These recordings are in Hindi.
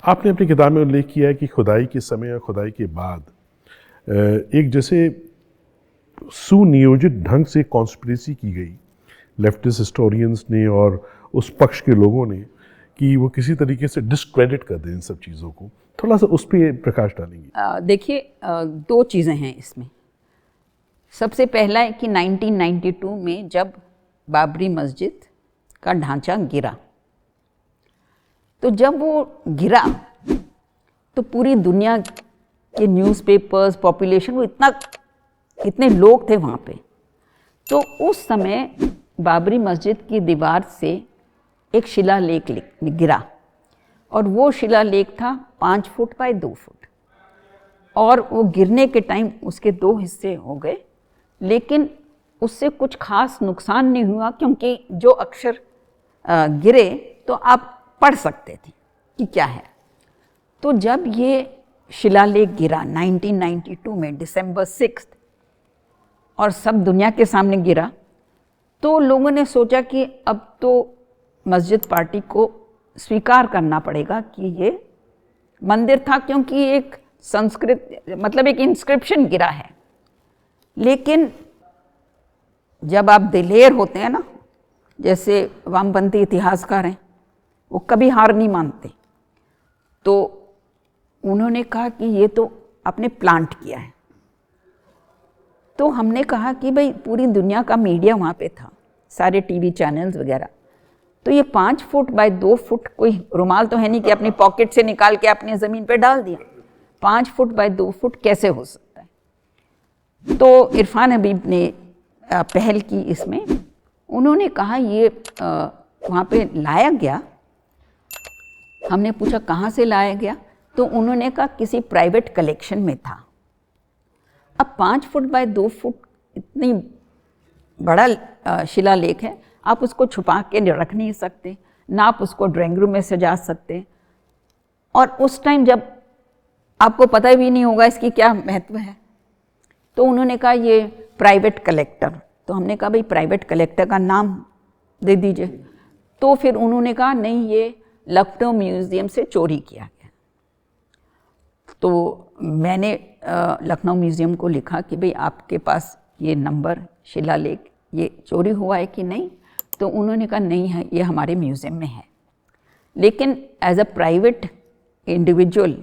आपने अपनी किताब में उल्लेख किया है कि खुदाई के समय और खुदाई के बाद एक जैसे सुनियोजित ढंग से कॉन्स्पिरेसी की गई लेफ्टिस्ट हिस्टोरियंस ने और उस पक्ष के लोगों ने कि वो किसी तरीके से डिस्क्रेडिट कर दें इन सब चीज़ों को। थोड़ा सा उस पर प्रकाश डालेंगे? देखिए, दो चीज़ें हैं इसमें। सबसे पहला है कि 1992 में जब बाबरी मस्जिद का ढांचा गिरा, तो जब वो गिरा तो पूरी दुनिया के न्यूज़पेपर्स, पॉपुलेशन, वो इतने लोग थे वहाँ पे। तो उस समय बाबरी मस्जिद की दीवार से एक शिलालेख गिरा और वो शिलालेख था 5 फुट बाय 2 फुट, और वो गिरने के टाइम उसके 2 हिस्से हो गए, लेकिन उससे कुछ खास नुकसान नहीं हुआ क्योंकि जो अक्षर गिरे तो आप पढ़ सकते थे कि क्या है। तो जब ये शिलालेख गिरा 1992 में दिसंबर 6 और सब दुनिया के सामने गिरा, तो लोगों ने सोचा कि अब तो मस्जिद पार्टी को स्वीकार करना पड़ेगा कि ये मंदिर था, क्योंकि एक संस्कृत मतलब एक इंस्क्रिप्शन गिरा है। लेकिन जब आप दिलेर होते हैं ना, जैसे वामपंथी इतिहासकार हैं, वो कभी हार नहीं मानते, तो उन्होंने कहा कि ये तो आपने प्लांट किया है। तो हमने कहा कि भाई पूरी दुनिया का मीडिया वहाँ पे था, सारे टीवी चैनल्स वगैरह, तो ये 5 फुट बाय 2 फुट कोई रुमाल तो है नहीं कि अपनी पॉकेट से निकाल के अपनी ज़मीन पे डाल दिया। 5 फुट बाय 2 फुट कैसे हो सकता है? तो इरफान हबीब ने पहल की इसमें। उन्होंने कहा ये वहाँ पे लाया गया। हमने पूछा कहाँ से लाया गया, तो उन्होंने कहा किसी प्राइवेट कलेक्शन में था। अब 5 फुट बाय 2 फुट इतनी बड़ा शिलालेख है, आप उसको छुपा के रख नहीं सकते, ना आप उसको ड्राइंग रूम में सजा सकते, और उस टाइम जब आपको पता भी नहीं होगा इसकी क्या महत्व है। तो उन्होंने कहा ये प्राइवेट कलेक्टर। तो हमने कहा भाई प्राइवेट कलेक्टर का नाम दे दीजिए। तो फिर उन्होंने कहा नहीं, ये लखनऊ म्यूज़ियम से चोरी किया गया। तो मैंने लखनऊ म्यूज़ियम को लिखा कि भाई आपके पास ये नंबर शिलालेख ये चोरी हुआ है कि नहीं? तो उन्होंने कहा नहीं है, ये हमारे म्यूज़ियम में है। लेकिन as a private individual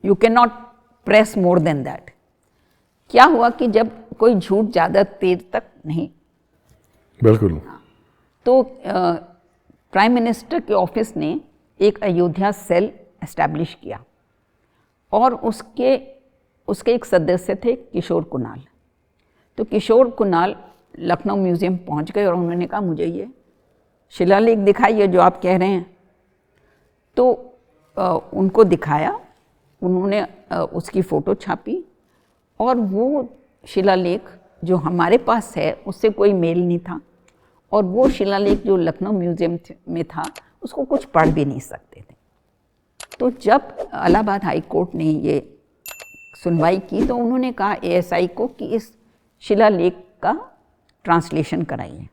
you can not press more than that. क्या हुआ कि जब कोई झूठ ज़्यादा देर तक नहीं, बिल्कुल, तो प्राइम मिनिस्टर के ऑफिस ने एक अयोध्या सेल एस्टैब्लिश किया, और उसके एक सदस्य थे किशोर कुणाल। तो किशोर कुणाल लखनऊ म्यूज़ियम पहुंच गए और उन्होंने कहा मुझे ये शिलालेख दिखाइए जो आप कह रहे हैं। तो उनको दिखाया, उन्होंने उसकी फ़ोटो छापी, और वो शिलालेख जो हमारे पास है उससे कोई मेल नहीं था, और वो शिलालेख जो लखनऊ म्यूज़ियम में था उसको कुछ पढ़ भी नहीं सकते थे। तो जब इलाहाबाद हाई कोर्ट ने ये सुनवाई की, तो उन्होंने कहा एएसआई को कि इस शिलालेख का ट्रांसलेशन कराइए।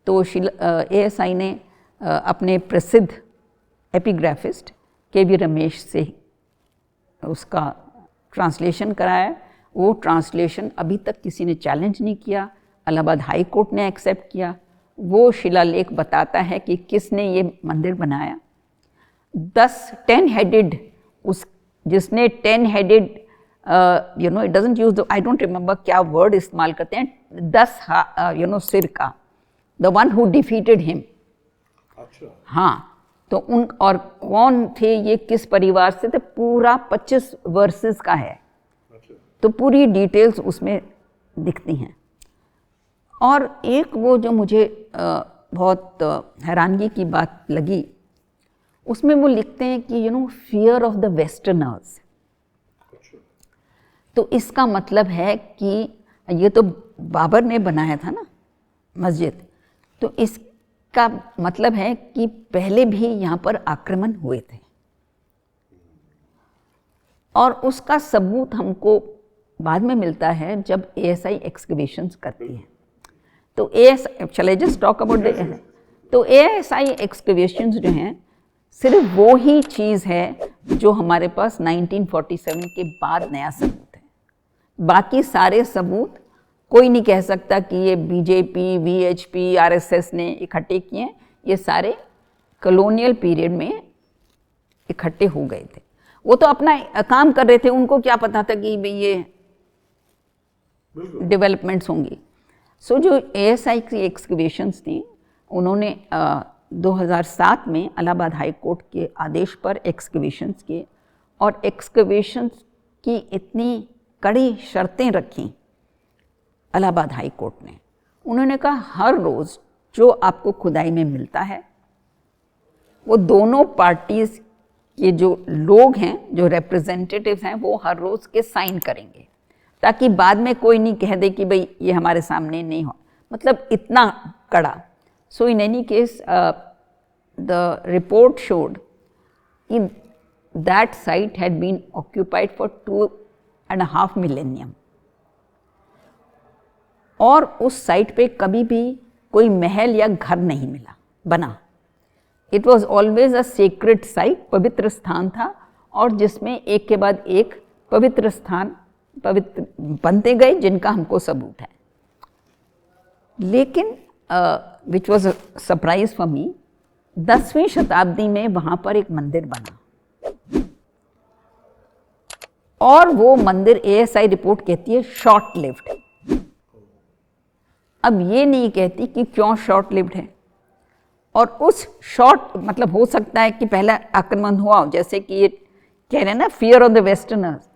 तो एएसआई ने अपने प्रसिद्ध एपिग्राफिस्ट केवी रमेश से उसका ट्रांसलेशन कराया। वो ट्रांसलेशन अभी तक किसी ने चैलेंज नहीं किया, इलाहाबाद हाई कोर्ट ने एक्सेप्ट किया। वो शिलालेख बताता है कि किसने ये मंदिर बनाया। 10 हेडेड, उस जिसने 10 headed it doesn't use the, I don't remember क्या वर्ड इस्तेमाल करते हैं, 10 सिर का, the one who defeated him. अच्छा, हाँ, तो उन, और कौन थे ये, किस परिवार से थे, पूरा 25 वर्सेस का है। अच्छा। तो पूरी डिटेल्स उसमें दिखती हैं। और एक वो जो मुझे बहुत हैरानगी की बात लगी, उसमें वो लिखते हैं कि फियर ऑफ द वेस्टर्नर्स। तो इसका मतलब है कि ये तो बाबर ने बनाया था ना मस्जिद, तो इसका मतलब है कि पहले भी यहाँ पर आक्रमण हुए थे, और उसका सबूत हमको बाद में मिलता है जब एएसआई एक्सकवेशंस करती है। तो shall I just talk about the, तो एएसआई एक्सकवेशंस जो हैं सिर्फ वो ही चीज़ है जो हमारे पास 1947 के बाद नया सबूत है। बाकी सारे सबूत कोई नहीं कह सकता कि ये बीजेपी, वीएचपी, आरएसएस ने इकट्ठे किए। ये सारे कॉलोनियल पीरियड में इकट्ठे हो गए थे। वो तो अपना काम कर रहे थे, उनको क्या पता था कि भाई ये डेवलपमेंट्स होंगी। सो जो एएसआई की एक्सकवेशंस थी, उन्होंने 2007 में इलाहाबाद हाई कोर्ट के आदेश पर एक्सकवेशंस किए, और एक्सकवेशंस की इतनी कड़ी शर्तें रखी इलाहाबाद हाई कोर्ट ने। उन्होंने कहा हर रोज़ जो आपको खुदाई में मिलता है वो दोनों पार्टीज़ के जो लोग हैं, जो रिप्रेजेंटेटिव्स हैं, वो हर रोज़ के साइन करेंगे, ताकि बाद में कोई नहीं कह दे कि भाई ये हमारे सामने नहीं हो। मतलब इतना कड़ा। So in any case the report showed कि that site had been occupied for 2.5 millennium, और उस साइट पे कभी भी कोई महल या घर नहीं मिला बना। It was always a sacred site, पवित्र स्थान था, और जिसमें एक के बाद एक पवित्र स्थान पवित्र बनते गए, जिनका हमको सबूत है। लेकिन which was a surprise for me, 10वीं शताब्दी में वहाँ पर एक मंदिर बना, और वो मंदिर एएसआई रिपोर्ट कहती है शॉर्ट लिव्ड। अब ये नहीं कहती कि क्यों शॉर्ट लिव्ड है, और उस शॉर्ट मतलब हो सकता है कि पहला आक्रमण हुआ हो, जैसे कि ये कह रहे हैं ना फियर ऑफ द वेस्टर्नर्स।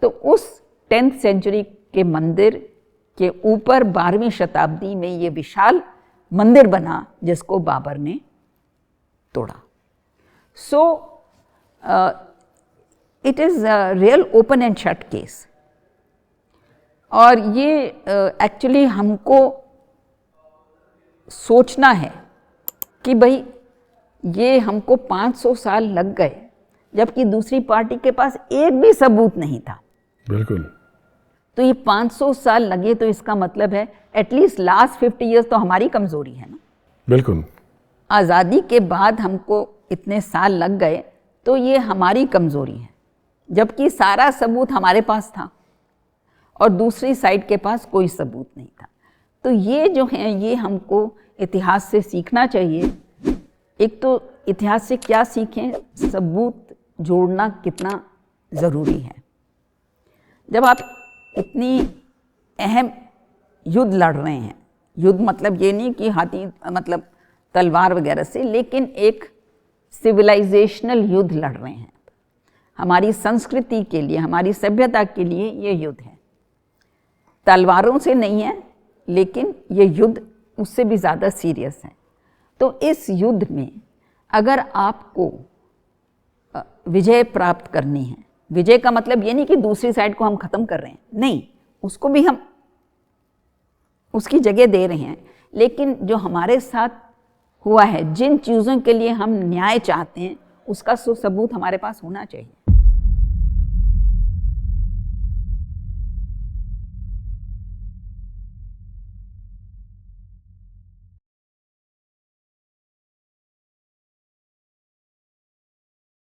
तो उस 10th सेंचुरी के मंदिर के ऊपर 12वीं शताब्दी में ये विशाल मंदिर बना, जिसको बाबर ने तोड़ा। So it is real open and shut case. और ये एक्चुअली हमको सोचना है कि भाई ये हमको 500 साल लग गए, जबकि दूसरी पार्टी के पास एक भी सबूत नहीं था। बिल्कुल। तो ये 500 साल लगे, तो इसका मतलब है एटलीस्ट लास्ट 50 ईयर्स तो हमारी कमज़ोरी है ना। बिल्कुल। आज़ादी के बाद हमको इतने साल लग गए, तो ये हमारी कमज़ोरी है, जबकि सारा सबूत हमारे पास था और दूसरी साइड के पास कोई सबूत नहीं था। तो ये जो है, ये हमको इतिहास से सीखना चाहिए। एक तो इतिहास से क्या सीखें, सबूत जोड़ना कितना ज़रूरी है। जब आप इतनी अहम युद्ध लड़ रहे हैं, युद्ध मतलब ये नहीं कि हाथी मतलब तलवार वगैरह से, लेकिन एक सिविलाइजेशनल युद्ध लड़ रहे हैं, हमारी संस्कृति के लिए, हमारी सभ्यता के लिए ये युद्ध है। तलवारों से नहीं है, लेकिन ये युद्ध उससे भी ज़्यादा सीरियस है। तो इस युद्ध में अगर आपको विजय प्राप्त करनी है, विजय का मतलब ये नहीं कि दूसरी साइड को हम ख़त्म कर रहे हैं, नहीं, उसको भी हम उसकी जगह दे रहे हैं, लेकिन जो हमारे साथ हुआ है, जिन चीज़ों के लिए हम न्याय चाहते हैं, उसका सबूत हमारे पास होना चाहिए।